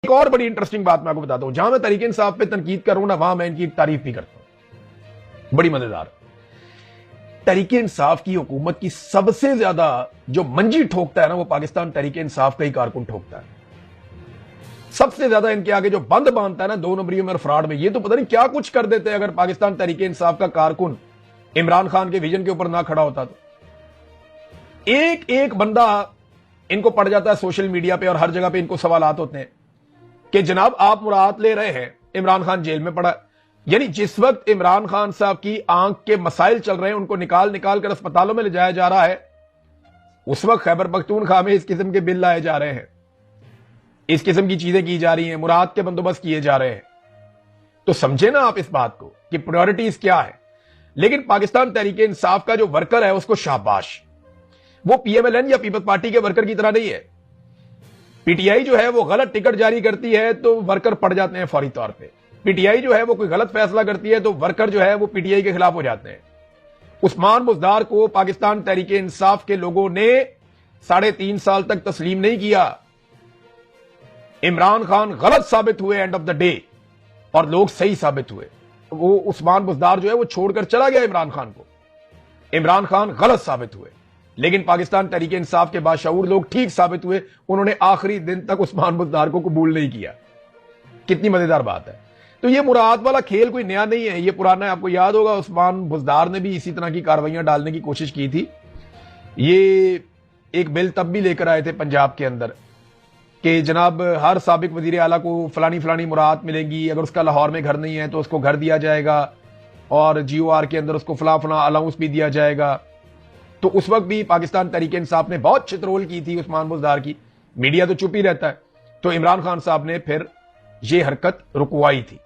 एक और बड़ी इंटरेस्टिंग बात मैं आपको बताता हूं, जहां मैं तहरीक इंसाफ पे तनकीद कर रहा हूं ना, वहां मैं इनकी तारीफ भी करता हूं। बड़ी मजेदार, तहरीक इंसाफ की हुकूमत की सबसे ज्यादा जो मंजी ठोकता है ना, वो पाकिस्तान तहरीक इंसाफ का ही कारकुन ठोकता है। सबसे ज्यादा इनके आगे जो बंद बांधता है ना 2 नंबरियों में और फ्रॉड में, ये तो पता नहीं क्या कुछ कर देते हैं अगर पाकिस्तान तहरीक इंसाफ का कारकुन इमरान खान के विजन के ऊपर ना खड़ा होता तो। एक एक बंदा इनको पड़ जाता है सोशल मीडिया पे और हर जगह पे इनको सवालात होते हैं कि जनाब आप मुराद ले रहे हैं, इमरान खान जेल में पड़ा। यानी जिस वक्त इमरान खान साहब की आंख के मसाइल चल रहे हैं, उनको निकाल निकाल कर अस्पतालों में ले जाया जा रहा है, उस वक्त खैबर पख्तूनख्वा में इस किस्म के बिल लाए जा रहे हैं, इस किस्म की चीजें की जा रही हैं, मुराद के बंदोबस्त किए जा रहे हैं। तो समझे ना आप इस बात को कि प्रायोरिटीज क्या है। लेकिन पाकिस्तान तहरीक इंसाफ का जो वर्कर है उसको शाबाश, वो पीएमएलएन या पीपल्स पार्टी के वर्कर की तरह नहीं है। पीटीआई जो है वो गलत टिकट जारी करती है तो वर्कर पड़ जाते हैं फौरी तौर पे। पीटीआई जो है वो कोई गलत फैसला करती है तो वर्कर जो है वो पीटीआई के खिलाफ हो जाते हैं। उस्मान बुज़दार को पाकिस्तान तहरीक इंसाफ के लोगों ने 3.5 साल तक तस्लीम नहीं किया। इमरान खान गलत साबित हुए एंड ऑफ द डे और लोग सही साबित हुए। वो उस्मान बुज़दार जो है वो छोड़कर चला गया इमरान खान को, इमरान खान गलत साबित हुए, लेकिन पाकिस्तान तहरीक इंसाफ के बाशऊर लोग ठीक साबित हुए। उन्होंने आखिरी दिन तक उस्मान बुज़दार को कबूल नहीं किया। कितनी मजेदार बात है। तो ये मुराद वाला खेल कोई नया नहीं है, ये पुराना है। आपको याद होगा उस्मान बुज़दार ने भी इसी तरह की कार्रवाइयां डालने की कोशिश की थी। ये एक बिल तब भी लेकर आए थे पंजाब के अंदर कि जनाब हर साबिक वजीर आला को फलानी फलानी मुराद मिलेंगी, अगर उसका लाहौर में घर नहीं है तो उसको घर दिया जाएगा और जीओआर के अंदर उसको फला फला अलाउंस भी दिया जाएगा। तो उस वक्त भी पाकिस्तान तहरीक इंसाफ ने बहुत चित्रोल की थी उस्मान बुज़दार की। मीडिया तो चुप ही रहता है। तो इमरान खान साहब ने फिर यह हरकत रुकवाई थी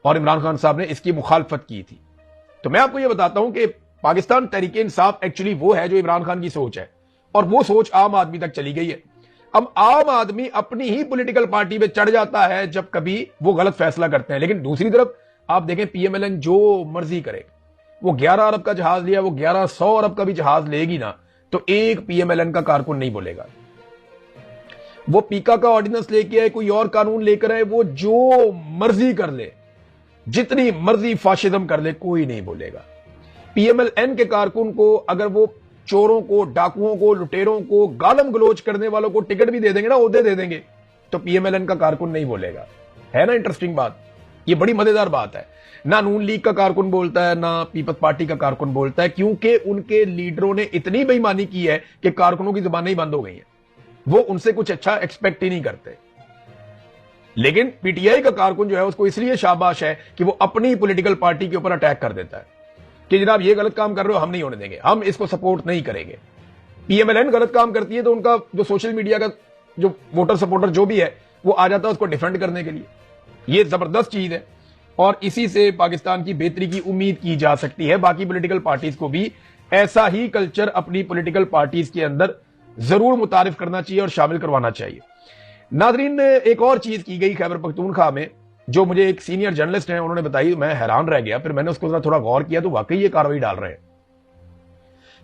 और इमरान खान साहब ने इसकी मुखालफत की थी। तो मैं आपको यह बताता हूं कि पाकिस्तान तहरीक इंसाफ एक्चुअली वो है जो इमरान खान की सोच है, और वो सोच आम आदमी तक चली गई है। अब आम आदमी अपनी ही पॉलिटिकल पार्टी पे चढ़ जाता है जब कभी वो गलत फैसला करते हैं। लेकिन दूसरी तरफ आप देखें पीएमएलएन जो मर्जी करे, वो 11 अरब का जहाज लिया, वो 1100 अरब का भी जहाज लेगी ना, तो एक पीएमएलएन का कारकुन नहीं बोलेगा। वो पीका का ऑर्डिनेंस लेके आए, कोई और कानून लेकर आए, वो जो मर्जी कर ले, जितनी मर्जी फाशिज्म कर ले, कोई नहीं बोलेगा। पीएमएलएन के कारकुन को अगर वो चोरों को, डाकुओं को, लुटेरों को, गालम गलोच करने वालों को टिकट भी दे देंगे ना, ओहदे दे देंगे, तो पीएमएलएन का कारकुन नहीं बोलेगा। है ना इंटरेस्टिंग बात। ये बड़ी मजेदार बात है। ना नून लीग का कारकुन बोलता है, ना पीपल्स पार्टी का कारकुन बोलता है, क्योंकि उनके लीडरों ने इतनी बेईमानी की है कि कारकुनों की जुबानें ही बंद हो गई हैं। वो उनसे कुछ अच्छा एक्सपेक्ट ही नहीं करते। लेकिन पीटीआई का कारकुन जो है उसको इसलिए शाबाश है कि वो अपनी पॉलिटिकल पार्टी के ऊपर अटैक कर देता है कि जनाब ये गलत काम कर रहे हो, हम नहीं होने देंगे, हम इसको सपोर्ट नहीं करेंगे। पीएमएलएन गलत काम करती है तो उनका जो सोशल मीडिया का जो वोटर सपोर्टर जो भी है वो आ जाता है उसको डिफेंड करने के लिए। ये जबरदस्त चीज है और इसी से पाकिस्तान की बेहतरी की उम्मीद की जा सकती है। बाकी पॉलिटिकल पार्टीज को भी ऐसा ही कल्चर अपनी पॉलिटिकल पार्टीज के अंदर जरूर मुतारिफ करना चाहिए और शामिल करवाना चाहिए। नाजरीन, एक और चीज की गई खैबर पख्तूनख्वा में जो मुझे एक सीनियर जर्नलिस्ट हैं उन्होंने बताई, मैं हैरान रह गया। फिर मैंने उसको थोड़ा गौर किया तो वाकई ये कार्रवाई डाल रहे हैं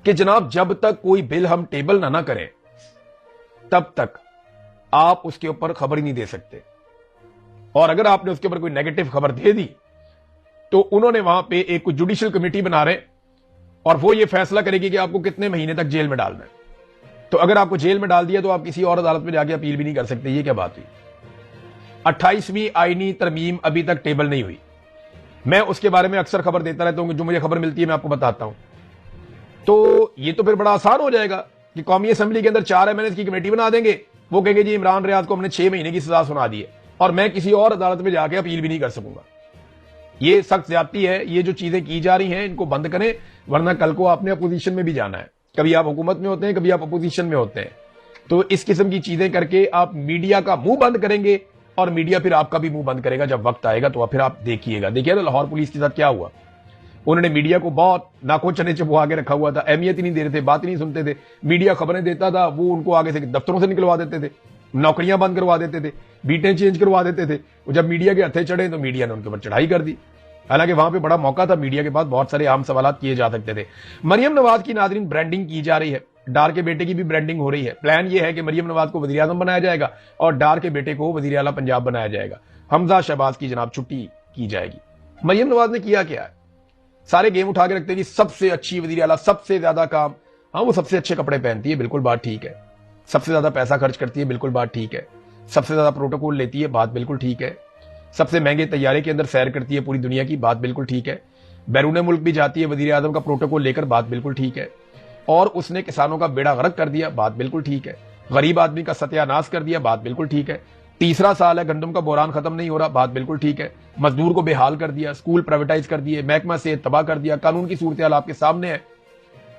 कि जनाब जब तक कोई बिल हम टेबल ना करें तब तक आप उसके ऊपर खबर ही नहीं दे सकते, और अगर आपने उसके ऊपर कोई नेगेटिव खबर दे दी तो उन्होंने वहां पे एक जुडिशियल कमेटी बना रहे और वो ये फैसला करेगी कि आपको कितने महीने तक जेल में डालना है। तो अगर आपको जेल में डाल दिया तो आप किसी और अदालत में जाके अपील भी नहीं कर सकते। ये क्या बात हुई। 28वीं आईनी तरमीम अभी तक टेबल नहीं हुई। मैं उसके बारे में अक्सर खबर देता रहता हूं, जो मुझे खबर मिलती है मैं आपको बताता हूं। तो ये तो फिर बड़ा आसान हो जाएगा कि कौमी असेंबली के अंदर 4 एमएनएस की कमेटी बना देंगे। वो कहेंगे जी इमरान रियाज को हमने 6 महीने की सजा सुना दी है और मैं किसी और अदालत में जाके अपील भी नहीं कर सकूंगा। ये सख्त ज्यादती है। ये जो चीजें की जा रही हैं इनको बंद करें, वरना कल को आपने अपोजिशन में भी जाना है। कभी आप हुकूमत में होते हैं, कभी आप अपोजिशन में होते हैं। तो इस किस्म की चीजें करके आप मीडिया का मुंह बंद करेंगे और मीडिया फिर आपका भी मुंह बंद करेगा जब वक्त आएगा। तो फिर आप देखिएगा। देखिए ना लाहौर पुलिस के साथ क्या हुआ। उन्होंने मीडिया को बहुत नाको चने चबुआ के रखा हुआ था, अहमियत ही नहीं दे रहे थे, बात ही नहीं सुनते थे। मीडिया खबरें देता था, वो उनको आगे से दफ्तरों से निकलवा देते थे, नौकरियां बंद करवा देते थे, बीटें चेंज करवा देते थे। जब मीडिया के हथे चढ़े तो मीडिया ने उनके ऊपर चढ़ाई कर दी। हालांकि वहां पे बड़ा मौका था, मीडिया के पास बहुत सारे आम सवालात किए जा सकते थे। मरियम नवाज की नाजरीन ब्रांडिंग की जा रही है। डार के बेटे की भी ब्रांडिंग हो रही है। प्लान ये है कि मरियम नवाज को वजीर आजम बनाया जाएगा और डार के बेटे को वजीर आला पंजाब बनाया जाएगा। हमजा शहबाज की जनाब छुट्टी की जाएगी। मरियम नवाज ने किया क्या है? सारे गेम उठा के रखते जी, सबसे अच्छी वजीर आला, सबसे ज्यादा काम। हाँ, वो सबसे अच्छे कपड़े पहनती है, बिल्कुल बात ठीक है। सबसे ज्यादा पैसा खर्च करती है, बिल्कुल बात ठीक है। सबसे ज्यादा प्रोटोकॉल लेती है, बात बिल्कुल ठीक है। सबसे महंगे तैयारे के अंदर सैर करती है पूरी दुनिया की, बात बिल्कुल ठीक है। बैरून मुल्क भी जाती है वजीर आजम का प्रोटोकॉल लेकर, बात बिल्कुल ठीक है। और उसने किसानों का बेड़ा गर्क कर दिया, बात बिल्कुल ठीक है। गरीब आदमी का सत्यानाश कर दिया, बात बिल्कुल ठीक है। तीसरा साल है, गंदम का बोरान खत्म नहीं हो रहा, बात बिल्कुल ठीक है। मजदूर को बेहाल कर दिया, स्कूल प्राइवेटाइज कर दिए, महकमा से तबाह कर दिया। कानून की सूरत हाल आपके सामने है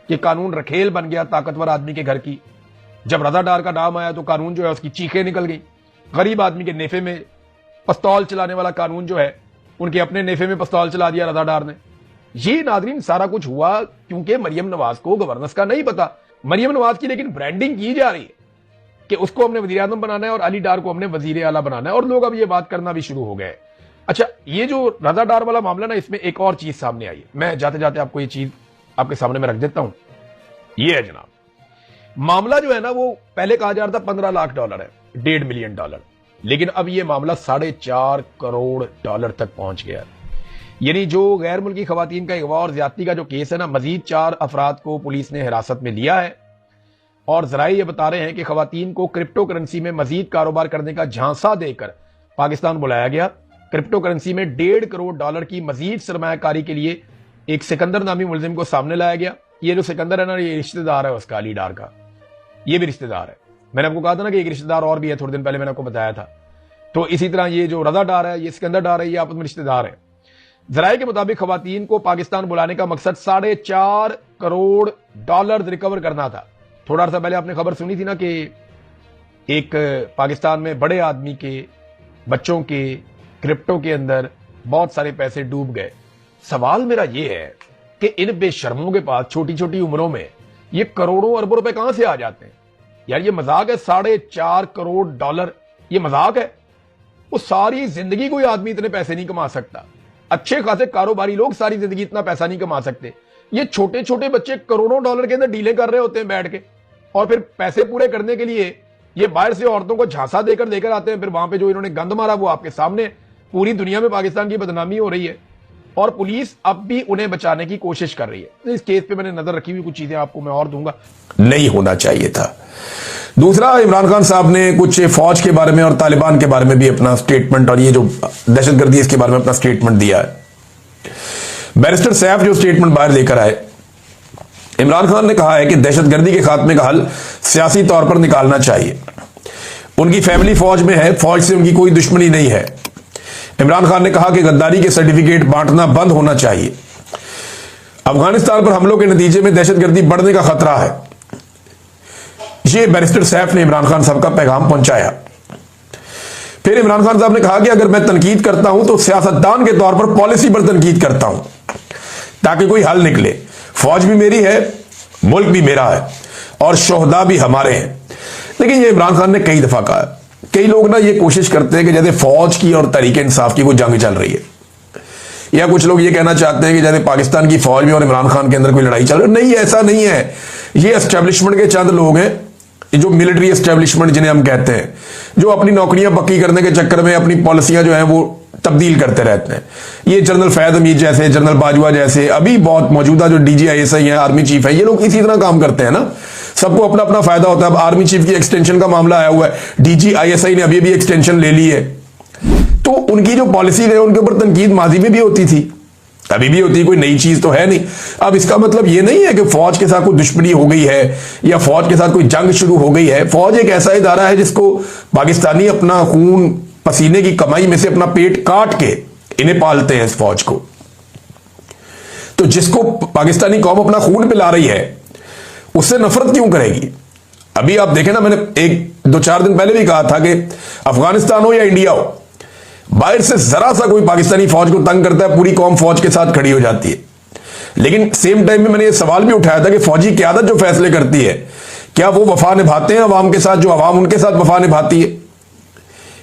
कि कानून रखेल बन गया ताकतवर आदमी के घर की। जब रजा डार का नाम आया तो कानून जो है उसकी चीखें निकल गई। गरीब आदमी के नेफे में पिस्तौल चलाने वाला कानून जो है, उनके अपने नेफे में पिस्तौल चला दिया रजा डार ने। ये नाजरीन सारा कुछ हुआ क्योंकि मरियम नवाज को गवर्नेंस का नहीं पता। मरियम नवाज की लेकिन ब्रांडिंग की जा रही है कि उसको हमने वजीर आजम बनाना है और अली डार को हमने वजीर आला बनाना है, और लोग अब ये बात करना भी शुरू हो गए। अच्छा, ये जो रजा डार वाला मामला ना, इसमें एक और चीज सामने आई है। मैं जाते जाते आपको ये चीज आपके सामने में रख देता हूं। ये है जनाब, मामला जो है ना, वो पहले कहा जा रहा था $15 लाख है, $1.5 मिलियन, लेकिन अब ये मामला $4.5 करोड़ तक पहुंच गया। यानी जो गैर मुल्की खवातीन का अगवा और ज्यादती का जो केस है ना, मजीद 4 अफराद को पुलिस ने हिरासत में लिया है और जराए ये बता रहे हैं कि खवातीन को क्रिप्टो करेंसी में मजीद कारोबार करने का झांसा देकर पाकिस्तान बुलाया गया। क्रिप्टो करेंसी में $1.5 करोड़ की मजीद सरमायाकारी के लिए एक सिकंदर नामी मुलजिम को सामने लाया गया। ये जो सिकंदर है ना, ये रिश्तेदार है उसका, अली डार का, ये भी रिश्तेदार है। मैंने आपको कहा था ना कि एक रिश्तेदार और भी है, थोड़े दिन पहले मैंने आपको बताया था। तो इसी तरह ये जो रजा डार है, ये सिकंदर डार है, ये आपस में रिश्तेदार है। जराये के मुताबिक खवातीन को पाकिस्तान बुलाने का मकसद $4.5 करोड़ रिकवर करना था। थोड़ा अर्सा पहले आपने खबर सुनी थी ना कि एक पाकिस्तान में बड़े आदमी के बच्चों के क्रिप्टो के अंदर बहुत सारे पैसे डूब गए। सवाल मेरा यह है कि इन बेशर्मों के पास छोटी छोटी उम्रों में ये करोड़ों अरबों रुपए कहां से आ जाते हैं? यार ये मजाक है, $4.5 करोड़, ये मजाक है। वो सारी जिंदगी कोई आदमी इतने पैसे नहीं कमा सकता। अच्छे खासे कारोबारी लोग सारी जिंदगी इतना पैसा नहीं कमा सकते। ये छोटे छोटे बच्चे करोड़ों डॉलर के अंदर डीलें कर रहे होते हैं बैठ के, और फिर पैसे पूरे करने के लिए ये बाहर से औरतों को झांसा देकर लेकर आते हैं। फिर वहां पे जो इन्होंने गंद मारा वो आपके सामने, पूरी दुनिया में पाकिस्तान की बदनामी हो रही है और पुलिस अब भी उन्हें बचाने की कोशिश कर रही है। इस केस पे मैंने नजर रखी हुई, कुछ चीजें आपको मैं और दूंगा। नहीं होना चाहिए था। दूसरा, इमरान खान साहब ने कुछ फौज के बारे में और तालिबान के बारे में भी अपना स्टेटमेंट, और ये जो दहशतगर्दी इसके बारे में अपना स्टेटमेंट दिया है। बैरिस्टर सैफ जो स्टेटमेंट बाहर लेकर आए, इमरान खान ने कहा है कि दहशतगर्दी के खात्मे का हल सियासी तौर पर निकालना चाहिए। उनकी फैमिली फौज में है, फौज से उनकी कोई दुश्मनी नहीं है। इमरान खान ने कहा कि गद्दारी के सर्टिफिकेट बांटना बंद होना चाहिए। अफगानिस्तान पर हमलों के नतीजे में दहशतगर्दी बढ़ने का खतरा है। ये बैरिस्टर सैफ ने इमरान खान साहब का पैगाम पहुंचाया। फिर इमरान खान साहब ने कहा कि अगर मैं तनकीद करता हूं तो सियासतदान के तौर पर पॉलिसी पर तनकीद करता हूं ताकि कोई हल निकले। फौज भी मेरी है, मुल्क भी मेरा है और शोहदा भी हमारे हैं। लेकिन ये इमरान खान ने कई दफा कहा। कई लोग ना ये कोशिश करते हैं कि जैसे फौज की और तहरीक इंसाफ की कोई जंग चल रही है, या कुछ लोग ये कहना चाहते हैं कि जैसे पाकिस्तान की फौज में और इमरान खान के अंदर कोई लड़ाई चल रही है। नहीं, ऐसा नहीं है। ये एस्टेब्लिशमेंट के चंद लोग हैं, जो मिलिट्री एस्टेब्लिशमेंट जिन्हें हम कहते हैं, जो अपनी नौकरियां पक्की करने के चक्कर में अपनी पॉलिसियां जो हैं वो तब्दील करते रहते हैं। ये जनरल फैद हमीद जैसे, जनरल बाजवा जैसे, अभी बहुत मौजूदा जो DGISI हैं, आर्मी चीफ है, ये लोग इसी तरह काम करते हैं ना। सबको अपना अपना फायदा होता है। अब आर्मी चीफ की एक्सटेंशन का मामला आया हुआ है, DGISI ने अभी भी एक्सटेंशन ले ली है। तो उनकी जो पॉलिसी है उनके ऊपर तनकीद माजी में भी होती थी, अभी भी होती है, कोई नई चीज तो है नहीं। अब इसका मतलब ये नहीं है कि फौज के साथ कोई दुश्मनी हो गई है या फौज के साथ कोई जंग शुरू हो गई है। फौज एक ऐसा इदारा है जिसको पाकिस्तानी अपना खून पसीने की कमाई में से अपना पेट काट के इन्हें पालते हैं, इस फौज को। तो जिसको पाकिस्तानी कौम अपना खून पिला रही है उससे नफरत क्यों करेगी? अभी आप देखें ना, मैंने 1-2-4 दिन पहले भी कहा था कि अफगानिस्तान हो या इंडिया हो, बाहर से जरा सा कोई पाकिस्तानी फौज को तंग करता है, पूरी कौम फौज के साथ खड़ी हो जाती है। लेकिन सेम टाइम में मैंने ये सवाल भी उठाया था कि फौजी क्यादत जो फैसले करती है, क्या वो वफा निभाते हैं अवाम के साथ, जो अवाम उनके साथ वफा निभाती है?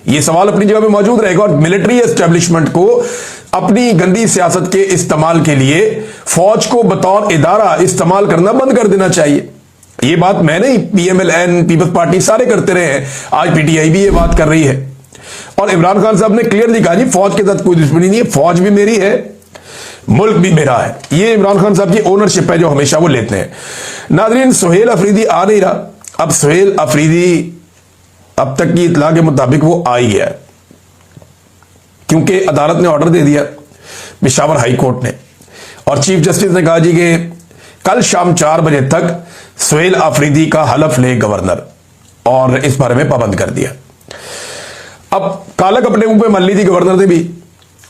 ये सवाल अपनी जगह में मौजूद रहेगा। और मिलिट्री एस्टेब्लिशमेंट को अपनी गंदी सियासत के इस्तेमाल के लिए फौज को बतौर इदारा इस्तेमाल करना बंद कर देना चाहिए। ये बात मैं नहीं, PMLN, पीपल्स पार्टी सारे करते रहे हैं, आज PTI भी ये बात कर रही है। और इमरान खान साहब ने क्लियरली कहा जी फौज के साथ कोई दुश्मनी नहीं है, फौज भी मेरी है, मुल्क भी मेरा है। ये इमरान खान साहब की ओनरशिप है जो हमेशा वो लेते हैं। नाज़रीन, सुहेल अफरीदी आ नहीं रहा। अब सुहेल अफरीदी अब तक की इतला के मुताबिक वो आ ही गया है, क्योंकि अदालत ने ऑर्डर दे दिया, पेशावर हाई कोर्ट ने, और चीफ जस्टिस ने कहा जी कि कल शाम 4 बजे तक सुहेल अफरीदी का हलफ ले गवर्नर, और इस बारे में पाबंद कर दिया। अब कालक अपने मुंह पे मल ली थी गवर्नर ने भी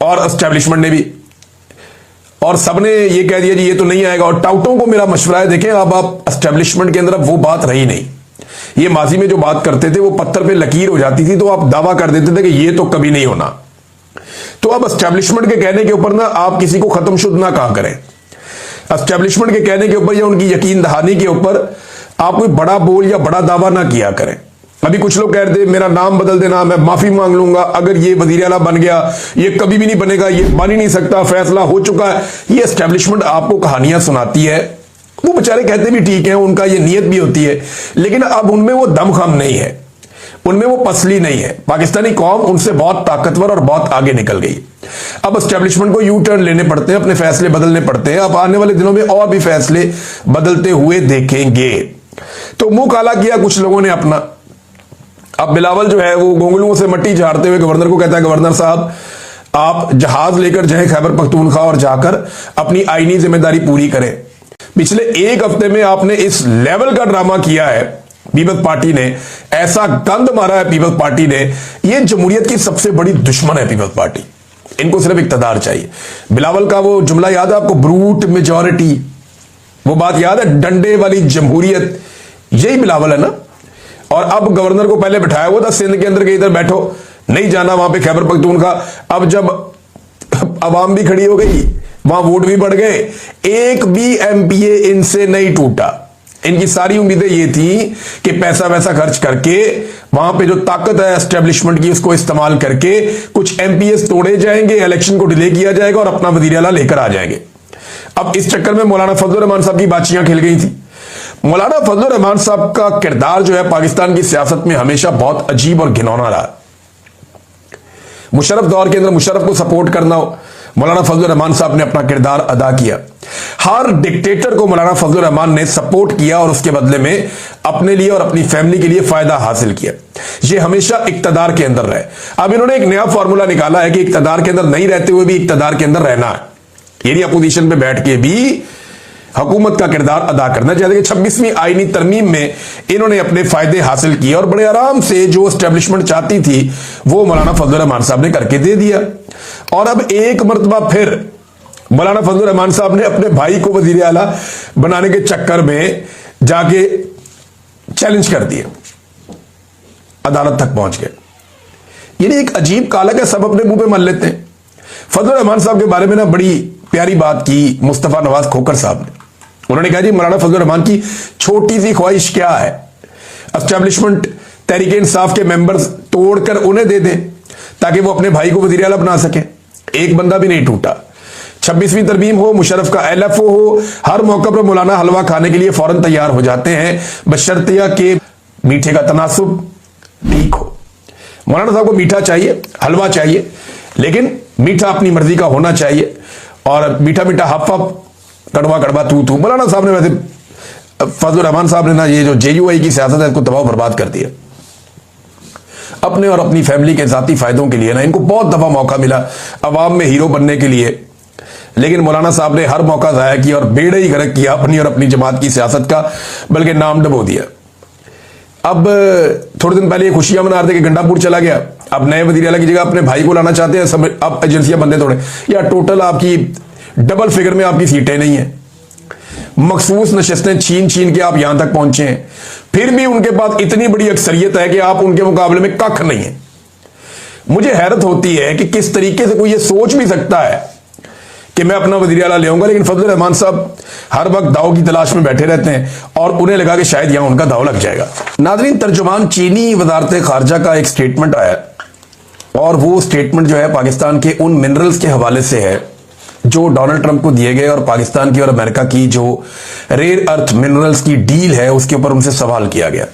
और एस्टेब्लिशमेंट ने भी, और सबने ये कह दिया जी ये तो नहीं आएगा। और टाउटों को मेरा मशवरा है, देखें अब आप एस्टेब्लिशमेंट के अंदर अब वो बात रही नहीं। ये माजी में जो बात करते थे वो पत्थर पे लकीर हो जाती थी, तो आप दावा कर देते थे कि ये तो कभी नहीं होना। तो अब एस्टेब्लिशमेंट के कहने के ऊपर ना आप किसी को खत्म शुद्ध ना कहा करें। एस्टेब्लिशमेंट के कहने के ऊपर या उनकी यकीन दहानी के ऊपर आप कोई बड़ा बोल या बड़ा दावा ना किया करें। अभी कुछ लोग कह रहे थे मेरा नाम बदल देना, मैं माफी मांग लूंगा अगर ये वजीर आला बन गया, ये कभी भी नहीं बनेगा, ये बन ही नहीं सकता, फैसला हो चुका है। ये एस्टेब्लिशमेंट आपको कहानियां सुनाती है। वो बेचारे कहते भी ठीक है, उनका ये नीयत भी होती है, लेकिन अब उनमें वो दमखम नहीं है, उनमें वो पसली नहीं है। पाकिस्तानी कौम उनसे बहुत ताकतवर और बहुत आगे निकल गई। अब एस्टेब्लिशमेंट को यू टर्न लेने पड़ते हैं, अपने फैसले बदलने पड़ते हैं। अब आने वाले दिनों में और भी फैसले बदलते हुए देखेंगे। तो मुंह काला किया कुछ लोगों ने अपना। अब बिलावल जो है वो गोंगलुओं से मट्टी झाड़ते हुए गवर्नर को कहता है, गवर्नर साहब आप जहाज लेकर जाएं खैबर पख्तूनख्वा और जाकर अपनी आईनी जिम्मेदारी पूरी करें। पिछले 1 हफ्ते में आपने इस लेवल का ड्रामा किया है, पीपल्स पार्टी ने ऐसा गंद मारा है, पीपल्स पार्टी ने, ये जमहूरियत की सबसे बड़ी दुश्मन है पीपल्स पार्टी। इनको सिर्फ इक्तदार चाहिए। बिलावल का वो जुमला याद है आपको, ब्रूट मेजॉरिटी, वो बात याद है, डंडे वाली जमहूरियत, यही बिलावल है ना। और अब गवर्नर को पहले बिठाया हुआ था सिंध के अंदर के इधर बैठो, नहीं जाना वहां पे खैबर पख्तूनख्वा। अब जब अवाम भी खड़ी हो गई, वहां वोट भी बढ़ गए, एक भी MPA इनसे नहीं टूटा। इनकी सारी उम्मीदें ये थी कि पैसा वैसा खर्च करके वहां पे जो ताकत है एस्टेब्लिशमेंट की उसको इस्तेमाल करके कुछ MPAs तोड़े जाएंगे, इलेक्शन को डिले किया जाएगा और अपना वजीर आला लेकर आ जाएंगे। अब इस चक्कर में मौलाना फजलुर रहमान साहब की बाचियां खिल गई थी। मौलाना फजलुर रहमान साहब का किरदार जो है पाकिस्तान की सियासत में हमेशा बहुत अजीब और घिनौना रहा। मुशर्रफ दौर के अंदर मुशर्रफ को सपोर्ट करना हो, मौलाना फजलुर रहमान साहब ने अपना किरदार अदा किया। हर डिक्टेटर को मौलाना फजलुर रहमान ने सपोर्ट किया और उसके बदले में अपने लिए और अपनी फैमिली के लिए फायदा हासिल किया। ये हमेशा इक्तदार के अंदर रहे। अब इन्होंने एक नया फॉर्मूला निकाला है कि इक्तदार के अंदर नहीं रहते हुए भी इक्तदार के अंदर रहना है, यानी अपोजिशन पे बैठ के भी हुकूमत का किरदार अदा करना। जैसे कि 26वीं आईनी तरमीम में इन्होंने अपने फायदे हासिल किए और बड़े आराम से जो एस्टेब्लिशमेंट चाहती थी वो मौलाना फजलुर रहमान साहब ने करके दे दिया। और अब एक मरतबा फिर मौलाना फजलुर रहमान साहब ने अपने भाई को वजीर आला बनाने के चक्कर में जाके चैलेंज कर दिया, अदालत तक पहुंच गए। यानी एक अजीब कालक है, सब अपने मुंह पे मल लेते हैं। फजलुर रहमान साहब के बारे में ना बड़ी प्यारी बात की मुस्तफा नवाज खोकर साहब ने। उन्होंने कहा जी मौलाना फजलुर रहमान की छोटी सी ख्वाहिश क्या है, एस्टेब्लिशमेंट तहरीक इंसाफ के मेंबर्स तोड़कर उन्हें दे दें ताकि वो अपने भाई को वजीर आला बना सके। एक बंदा भी नहीं टूटा। 26वीं तरमीम हो, मुशर्रफ का LFO हो, हर मौका पर मौलाना हलवा खाने के लिए फौरन तैयार हो जाते हैं, बशर्तिया के मीठे का तनासुब ठीक हो। मौलाना साहब को मीठा चाहिए, हलवा चाहिए, लेकिन मीठा अपनी मर्जी का होना चाहिए और मीठा मीठा हफ हफ, कड़वा कड़वा तू तू। मौलाना साहब ने वैसे फजलुर रहमान साहब ने ना ये जो JUI की सियासत है इसको तबाह बर्बाद कर दिया। अपने और अपनी फैमिली के जाती फायदों के लिए ना इनको बहुत दफा मौका मिला अवाम में हीरो बनने के लिए, लेकिन मौलाना साहब ने हर मौका जाया किया और बेड़े ही गर्क किया अपनी और अपनी जमात की सियासत का, बल्कि नाम डबो दिया। अब थोड़े दिन पहले ये खुशियां मना रहे थे कि गंडापुर चला गया, अब नए वजीर आला की जगह अपने भाई को लाना चाहते हैं। सब अब एजेंसियां बंदे थोड़े, या टोटल आपकी डबल फिगर में आपकी सीटें नहीं है, मखसूस नशस्तें छीन छीन के आप यहां तक पहुंचे हैं, फिर भी उनके पास इतनी बड़ी अक्सरियत है कि आप उनके मुकाबले में कख नहीं है। मुझे हैरत होती है कि किस तरीके से कोई ये सोच भी सकता है कि मैं अपना वजीर आला ले आऊंगा, लेकिन फजलुर रहमान साहब हर वक्त दाव की तलाश में बैठे रहते हैं और उन्हें लगा कि शायद यहां उनका दाव लग जाएगा। नाज़रीन, तर्जुमान चीनी वजारत खारजा का एक स्टेटमेंट आया और वो स्टेटमेंट जो है पाकिस्तान के उन मिनरल्स के हवाले से है जो डोनाल्ड ट्रंप को दिए गए और पाकिस्तान की और अमेरिका की जो रेयर अर्थ मिनरल्स की डील है उसके ऊपर उनसे सवाल किया गया।